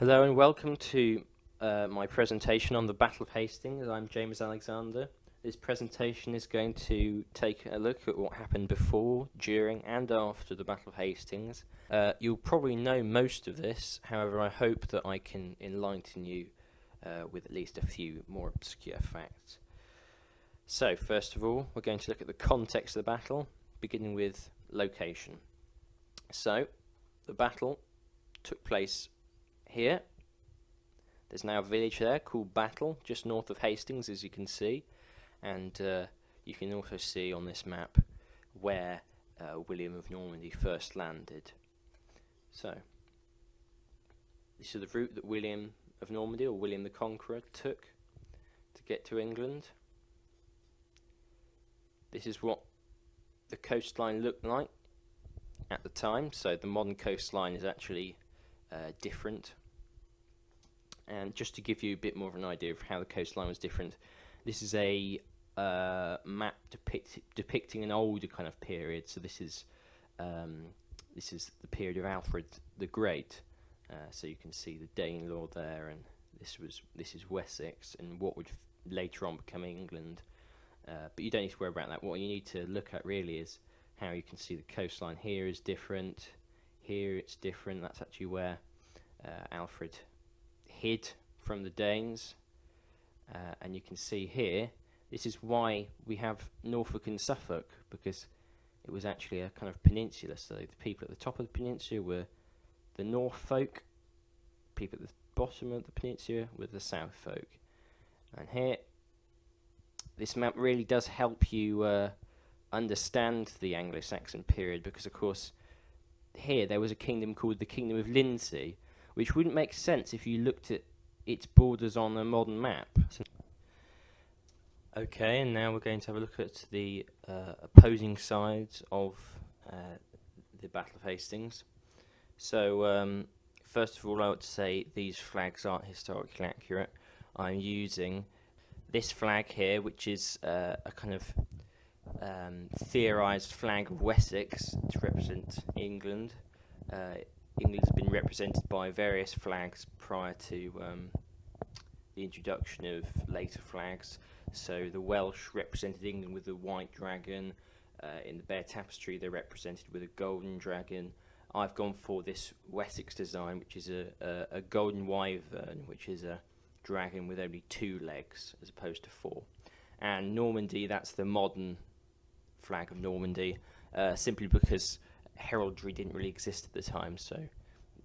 Hello and welcome to my presentation on the Battle of Hastings. I'm James Alexander. This presentation is going to take a look at what happened before, during and after the Battle of Hastings. You'll probably know most of this, however I hope that I can enlighten you with at least a few more obscure facts. So first of all, we're going to look at the context of the battle, beginning with location. So the battle took place here. There's now a village there called Battle, just north of Hastings, as you can see, and you can also see on this map where William of Normandy first landed. So this is the route that William of Normandy, or William the Conqueror, took to get to England. This is what the coastline looked like at the time. So the modern coastline is actually different. And just to give you a bit more of an idea of how the coastline was different, this is a map depicting an older kind of period. So this is the period of Alfred the Great. So you can see the Danelaw there, and this is Wessex, and what would later on become England. But you don't need to worry about that. What you need to look at really is how you can see the coastline. Here is different. Here it's different. That's actually where Alfred hid from the Danes, and you can see here, this is why we have Norfolk and Suffolk, because it was actually a kind of peninsula. So the people at the top of the peninsula were the North folk, people at the bottom of the peninsula were the South folk. And here, this map really does help you understand the Anglo-Saxon period, because of course here there was a kingdom called the Kingdom of Lindsey, which wouldn't make sense if you looked at its borders on a modern map. Okay, and now we're going to have a look at the opposing sides of the Battle of Hastings. So, first of all, I would say these flags aren't historically accurate. I'm using this flag here, which is a kind of theorised flag of Wessex to represent England. England's been represented by various flags prior to the introduction of later flags. So the Welsh represented England with the white dragon. In the Bear Tapestry they're represented with a golden dragon. I've gone for this Wessex design, which is a golden wyvern, which is a dragon with only 2 legs as opposed to 4. And Normandy, that's the modern flag of Normandy, simply because heraldry didn't really exist at the time, so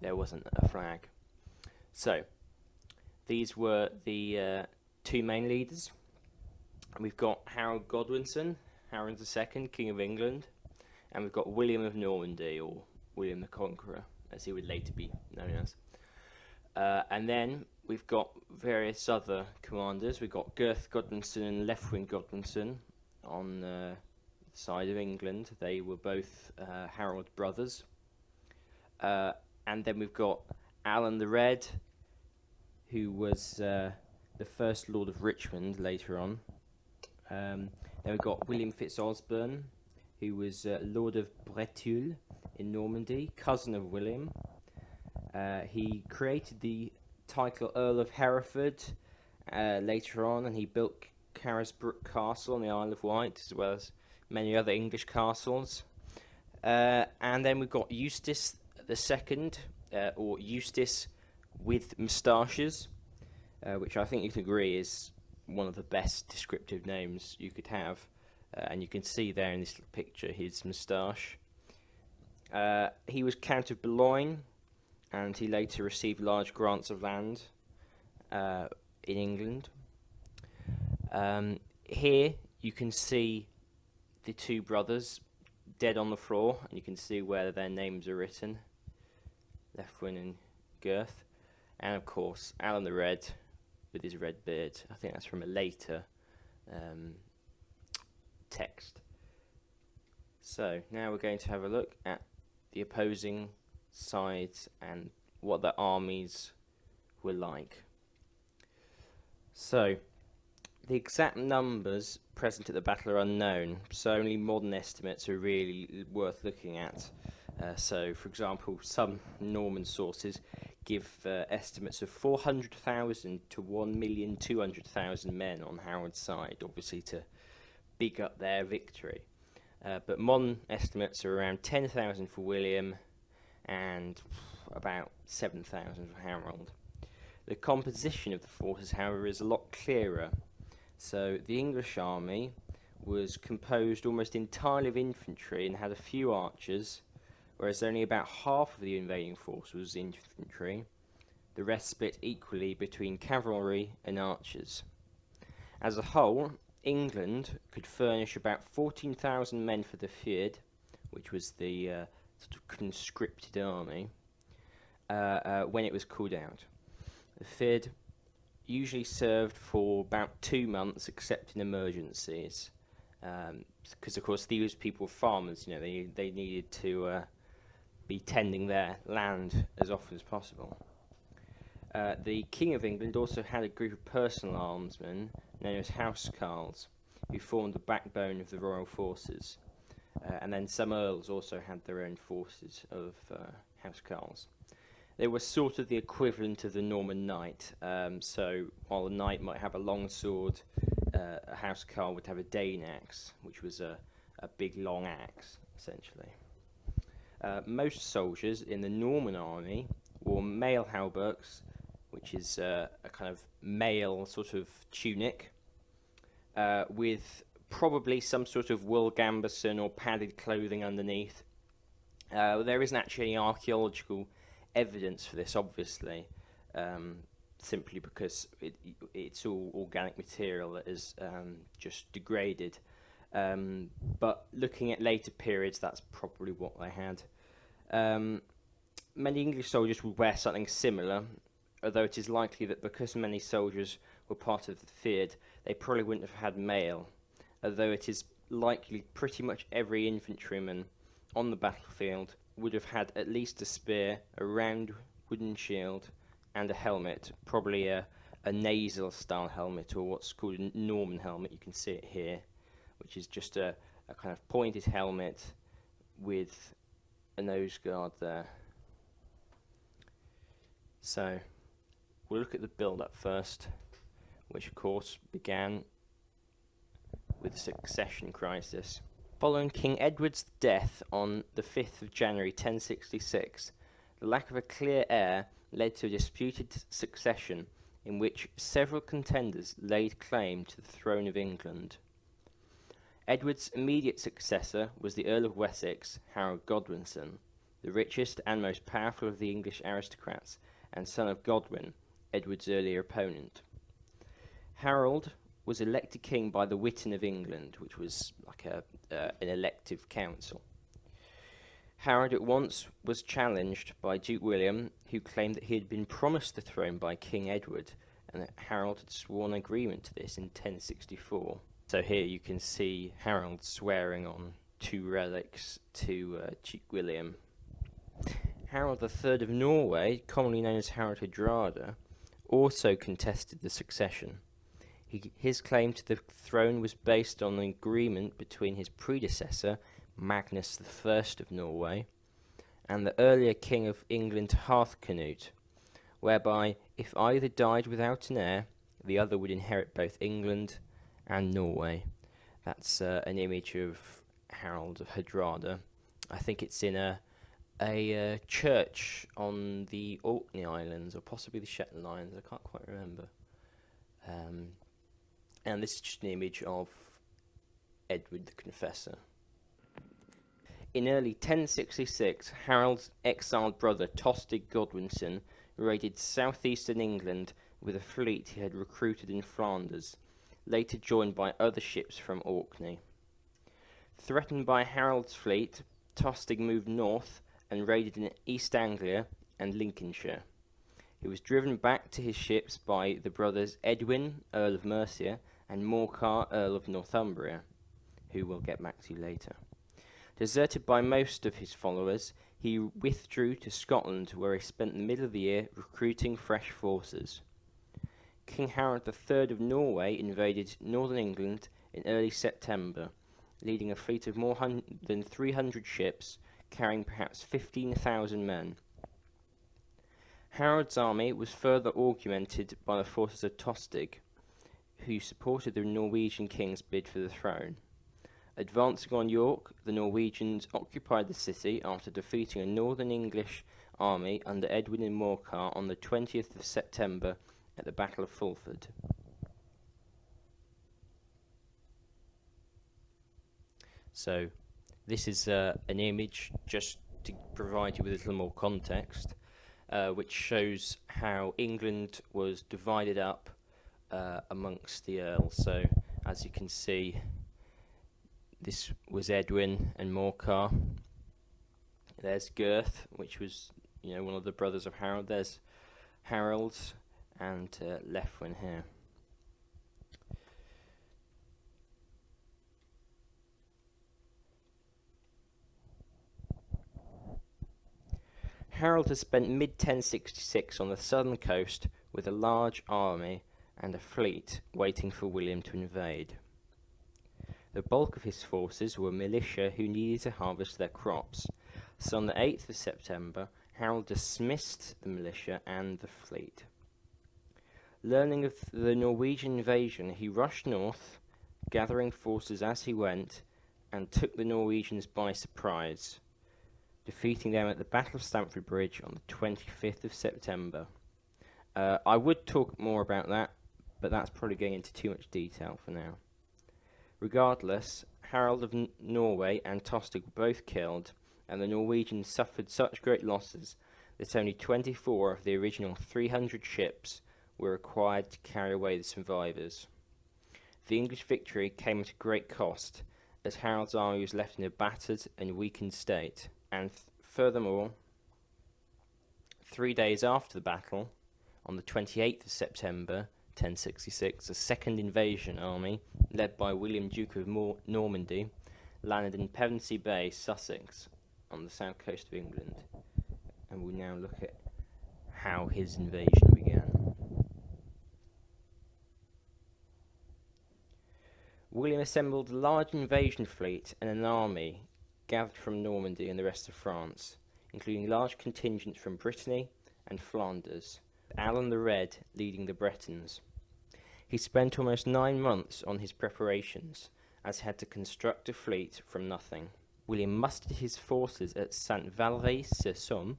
there wasn't a flag. So these were the 2 main leaders. We've got Harold Godwinson, Harold II, King of England, and we've got William of Normandy, or William the Conqueror, as he would later be known as. And then we've got various other commanders. We've got Gurth Godwinson and Lethwin Godwinson on the side of England. They were both Harold brothers. And then we've got Alan the Red, who was the first Lord of Richmond later on. Then we've got William Fitzosborne, who was Lord of Breteuil in Normandy, cousin of William. He created the title Earl of Hereford later on, and he built Carisbrooke Castle on the Isle of Wight, as well as many other English castles. And then we've got Eustace II, or Eustace with moustaches, which I think you could agree is one of the best descriptive names you could have. And you can see there in this little picture his moustache. He was Count of Boulogne, and he later received large grants of land in England. Here you can see the 2 brothers dead on the floor, and you can see where their names are written, Lethwin and Gurth. And of course Alan the Red with his red beard. I think that's from a later text. So now we're going to have a look at the opposing sides and what their armies were like. So the exact numbers present at the battle are unknown, so only modern estimates are really worth looking at. So, for example, some Norman sources give estimates of 400,000 to 1,200,000 men on Harold's side, obviously to big up their victory. But modern estimates are around 10,000 for William and about 7,000 for Harold. The composition of the forces, however, is a lot clearer. So the English army was composed almost entirely of infantry and had a few archers, whereas only about half of the invading force was infantry. The rest split equally between cavalry and archers. As a whole, England could furnish about 14,000 men for the Fyrd, which was the sort of conscripted army, when it was called out. The Fyrd usually served for about 2 months, except in emergencies, because of course these people were farmers. You know, they needed to be tending their land as often as possible. The King of England also had a group of personal armsmen known as housecarls, who formed the backbone of the royal forces, and then some earls also had their own forces of housecarls. They were sort of the equivalent of the Norman knight. So while a knight might have a long sword, a housecarl would have a Dane axe, which was a big long axe, essentially. Most soldiers in the Norman army wore mail hauberks, which is a kind of mail sort of tunic, with probably some sort of wool gambeson or padded clothing underneath. There isn't actually any archaeological evidence for this, obviously, simply because it's all organic material that is just degraded. But looking at later periods, that's probably what they had. Many English soldiers would wear something similar, although it is likely that because many soldiers were part of the Fyrd, they probably wouldn't have had mail, although it is likely pretty much every infantryman on the battlefield would have had at least a spear, a round wooden shield, and a helmet, probably a nasal style helmet, or what's called a Norman helmet. You can see it here, which is just a kind of pointed helmet with a nose guard there. So we'll look at the build-up first, which of course began with the succession crisis. Following King Edward's death on the 5th of January 1066, the lack of a clear heir led to a disputed succession in which several contenders laid claim to the throne of England. Edward's immediate successor was the Earl of Wessex, Harold Godwinson, the richest and most powerful of the English aristocrats, and son of Godwin, Edward's earlier opponent. Harold was elected king by the Witan of England, which was like an elective council. Harold at once was challenged by Duke William, who claimed that he had been promised the throne by King Edward, and that Harold had sworn agreement to this in 1064. So here you can see Harold swearing on 2 relics to Duke William. Harold III of Norway, commonly known as Harold Hardrada, also contested the succession. His claim to the throne was based on an agreement between his predecessor, Magnus I of Norway, and the earlier King of England, Harthcanute, whereby if either died without an heir, the other would inherit both England and Norway. That's an image of Harold of Hardrada. I think it's in a church on the Orkney Islands, or possibly the Shetland Islands, I can't quite remember. And this is just an image of Edward the Confessor. In early 1066, Harold's exiled brother Tostig Godwinson raided southeastern England with a fleet he had recruited in Flanders, later joined by other ships from Orkney. Threatened by Harold's fleet, Tostig moved north and raided in East Anglia and Lincolnshire. He was driven back to his ships by the brothers Edwin, Earl of Mercia, and Morcar, Earl of Northumbria, who we'll get back to later. Deserted by most of his followers, he withdrew to Scotland, where he spent the middle of the year recruiting fresh forces. King Harold III of Norway invaded northern England in early September, leading a fleet of more than 300 ships, carrying perhaps 15,000 men. Harold's army was further augmented by the forces of Tostig, who supported the Norwegian king's bid for the throne. Advancing on York, the Norwegians occupied the city after defeating a northern English army under Edwin and Morcar on the 20th of September at the Battle of Fulford. So, this is an image just to provide you with a little more context, which shows how England was divided up amongst the earls. So, as you can see, this was Edwin and Morcar. There's Gurth, which was, one of the brothers of Harold. There's Harold and Lefwin here. Harold had spent mid-1066 on the southern coast with a large army and a fleet waiting for William to invade. The bulk of his forces were militia who needed to harvest their crops, so on the 8th of September, Harold dismissed the militia and the fleet. Learning of the Norwegian invasion, he rushed north, gathering forces as he went, and took the Norwegians by surprise, defeating them at the Battle of Stamford Bridge on the 25th of September. I would talk more about that, but that's probably going into too much detail for now. Regardless, Harold of Norway and Tostig were both killed, and the Norwegians suffered such great losses that only 24 of the original 300 ships were required to carry away the survivors. The English victory came at a great cost, as Harold's army was left in a battered and weakened state, and furthermore, 3 days after the battle, on the 28th of September 1066, a second invasion army, led by William, Duke of Normandy, landed in Pevensey Bay, Sussex, on the south coast of England. And we'll now look at how his invasion began. William assembled a large invasion fleet and an army gathered from Normandy and the rest of France, including large contingents from Brittany and Flanders, Alan the Red leading the Bretons. He spent almost 9 months on his preparations, as he had to construct a fleet from nothing. William mustered his forces at Saint-Valery-sur-Somme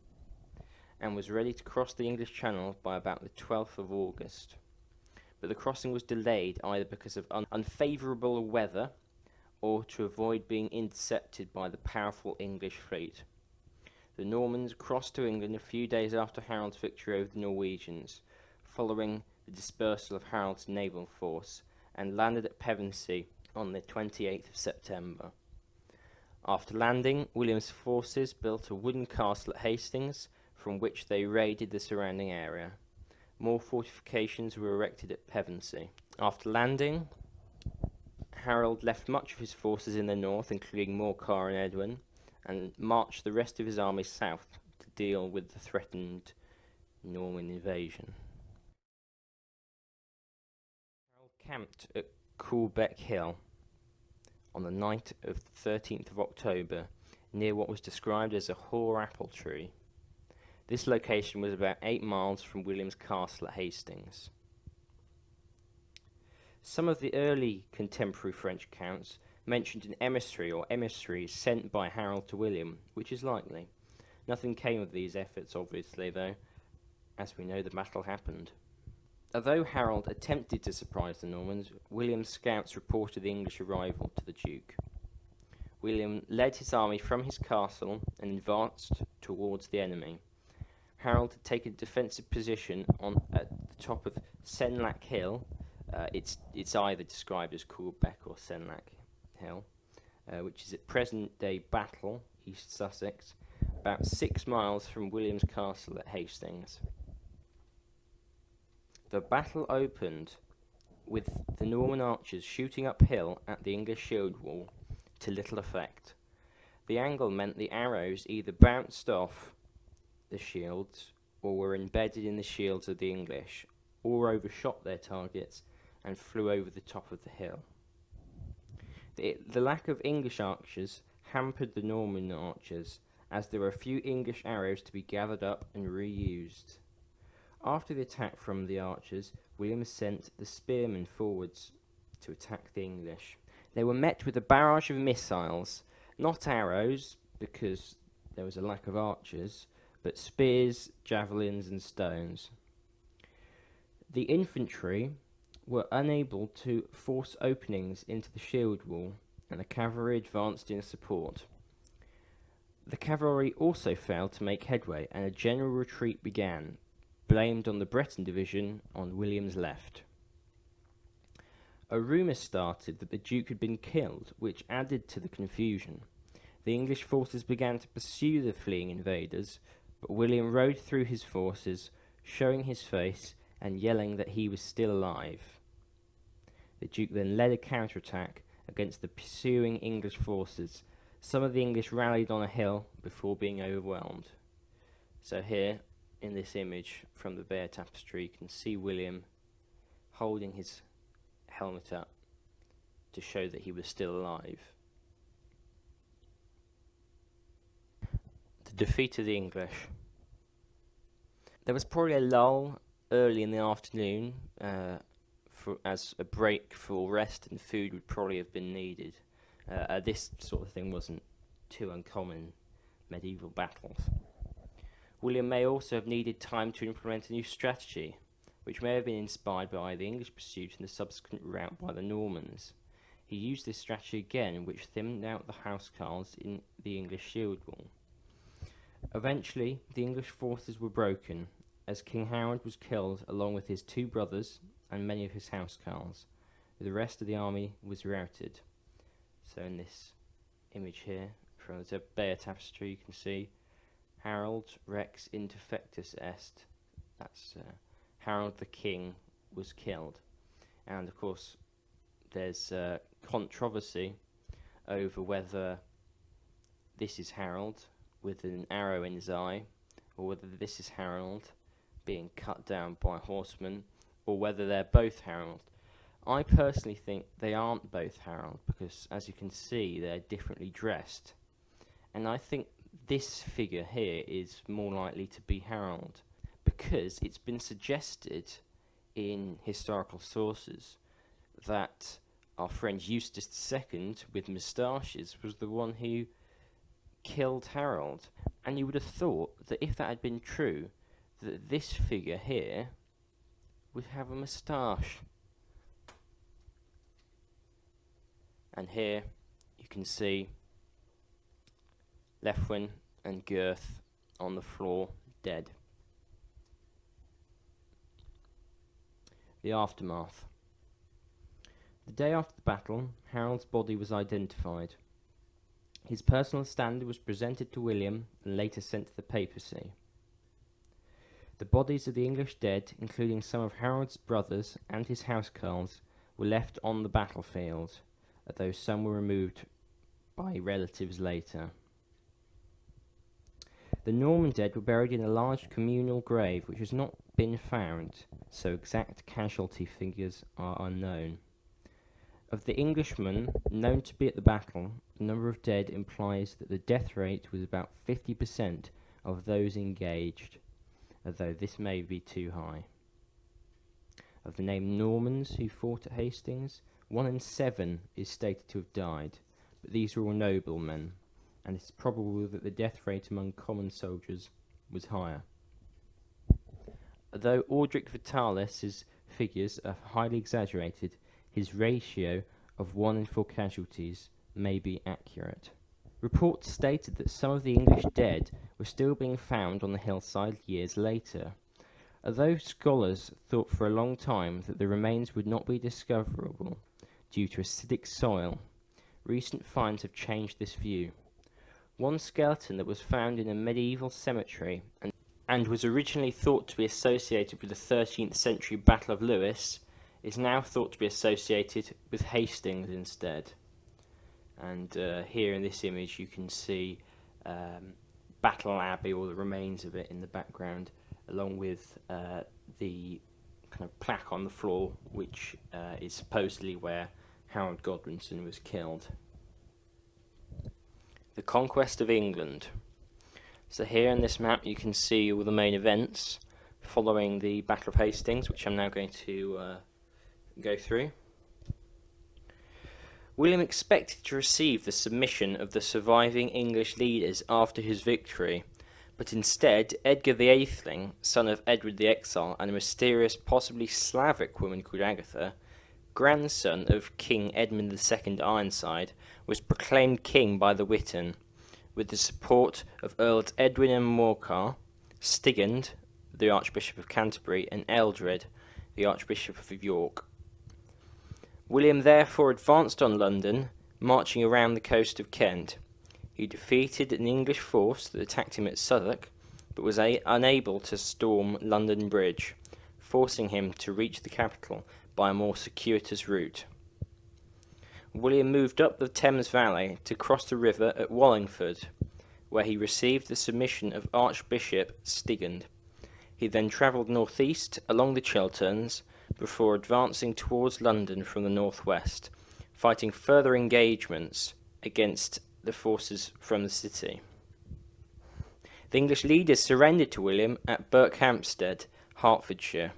and was ready to cross the English Channel by about the 12th of August. But the crossing was delayed either because of unfavourable weather or to avoid being intercepted by the powerful English fleet. The Normans crossed to England a few days after Harold's victory over the Norwegians, following the dispersal of Harold's naval force, and landed at Pevensey on the 28th of September. After landing, William's forces built a wooden castle at Hastings, from which they raided the surrounding area. More fortifications were erected at Pevensey. After landing, Harold left much of his forces in the north, including Morcar and Edwin, and marched the rest of his army south to deal with the threatened Norman invasion. Harold camped at Coolbeck Hill on the night of the 13th of October, near what was described as a hoar apple tree. This location was about 8 miles from William's castle at Hastings. Some of the early contemporary French accounts mentioned an emissary or emissaries sent by Harold to William, which is likely. Nothing came of these efforts, obviously, though. As we know, the battle happened. Although Harold attempted to surprise the Normans, William's scouts reported the English arrival to the Duke. William led his army from his castle and advanced towards the enemy. Harold had taken a defensive position at the top of Senlac Hill. It's either described as Coolbeck or Senlac Hill, which is at present-day Battle, East Sussex, about 6 miles from William's castle at Hastings. The battle opened with the Norman archers shooting uphill at the English shield wall to little effect. The angle meant the arrows either bounced off the shields or were embedded in the shields of the English, or overshot their targets and flew over the top of the hill. The lack of English archers hampered the Norman archers, as there were few English arrows to be gathered up and reused. After the attack from the archers, William sent the spearmen forwards to attack the English. They were met with a barrage of missiles, not arrows, because there was a lack of archers, but spears, javelins, and stones. The infantry were unable to force openings into the shield wall, and the cavalry advanced in support. The cavalry also failed to make headway, and a general retreat began, blamed on the Breton division on William's left. A rumour started that the Duke had been killed, which added to the confusion. The English forces began to pursue the fleeing invaders, but William rode through his forces, showing his face and yelling that he was still alive. The Duke then led a counterattack against the pursuing English forces. Some of the English rallied on a hill before being overwhelmed. So here, in this image from the Bear Tapestry, you can see William holding his helmet up to show that he was still alive. The defeat of the English. There was probably a lull early in the afternoon as a break for rest and food would probably have been needed. This sort of thing wasn't too uncommon in medieval battles. William may also have needed time to implement a new strategy, which may have been inspired by the English pursuit and the subsequent rout by the Normans. He used this strategy again, which thinned out the housecarls in the English shield wall. Eventually, the English forces were broken, as King Howard was killed along with his 2 brothers and many of his housecarls. The rest of the army was routed. So in this image here, from the Bear Tapestry, you can see Harold Rex interfectus est. That's Harold the King was killed. And of course, there's controversy over whether this is Harold with an arrow in his eye, or whether this is Harold being cut down by a horseman, or whether they're both Harold. I personally think they aren't both Harold, because as you can see, they're differently dressed. And I think this figure here is more likely to be Harold, because it's been suggested in historical sources that our friend Eustace II, with moustaches, was the one who killed Harold. And you would have thought that if that had been true, that this figure here would have a moustache. And here you can see Lefwin and Gurth on the floor, dead. The aftermath. The day after the battle, Harold's body was identified. His personal standard was presented to William and later sent to the papacy. The bodies of the English dead, including some of Harold's brothers and his housecarls, were left on the battlefield, although some were removed by relatives later. The Norman dead were buried in a large communal grave which has not been found, so exact casualty figures are unknown. Of the Englishmen known to be at the battle, the number of dead implies that the death rate was about 50% of those engaged, although this may be too high. Of the named Normans who fought at Hastings, 1 in 7 is stated to have died, but these were all noblemen, and it is probable that the death rate among common soldiers was higher. Although Orderic Vitalis' figures are highly exaggerated, his ratio of 1 in 4 casualties may be accurate. Reports stated that some of the English dead were still being found on the hillside years later. Although scholars thought for a long time that the remains would not be discoverable due to acidic soil, recent finds have changed this view. One skeleton that was found in a medieval cemetery and was originally thought to be associated with the 13th century Battle of Lewes is now thought to be associated with Hastings instead. And here in this image you can see Battle Abbey, or the remains of it, in the background, along with the kind of plaque on the floor, which is supposedly where Harold Godwinson was killed. The conquest of England. So here in this map you can see all the main events. following the Battle of Hastings, which I'm now going to go through. William expected to receive the submission of the surviving English leaders after his victory, but instead Edgar the Atheling, son of Edward the Exile and a mysterious, possibly Slavic woman called Agatha, grandson of King Edmund II Ironside, was proclaimed king by the Witan, with the support of Earls Edwin and Morcar, Stigand, the Archbishop of Canterbury, and Eldred, the Archbishop of York. William therefore advanced on London, marching around the coast of Kent. He defeated an English force that attacked him at Southwark, but was unable to storm London Bridge, forcing him to reach the capital by a more circuitous route. William moved up the Thames Valley to cross the river at Wallingford, where he received the submission of Archbishop Stigand. He then travelled northeast along the Chilterns before advancing towards London from the northwest, fighting further engagements against the forces from the city. The English leaders surrendered to William at Berkhamsted, Hertfordshire.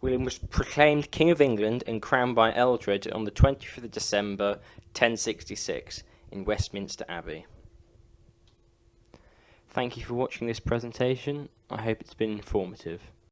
William was proclaimed King of England and crowned by Eldred on the 25th of December 1066 in Westminster Abbey. Thank you for watching this presentation. I hope it's been informative.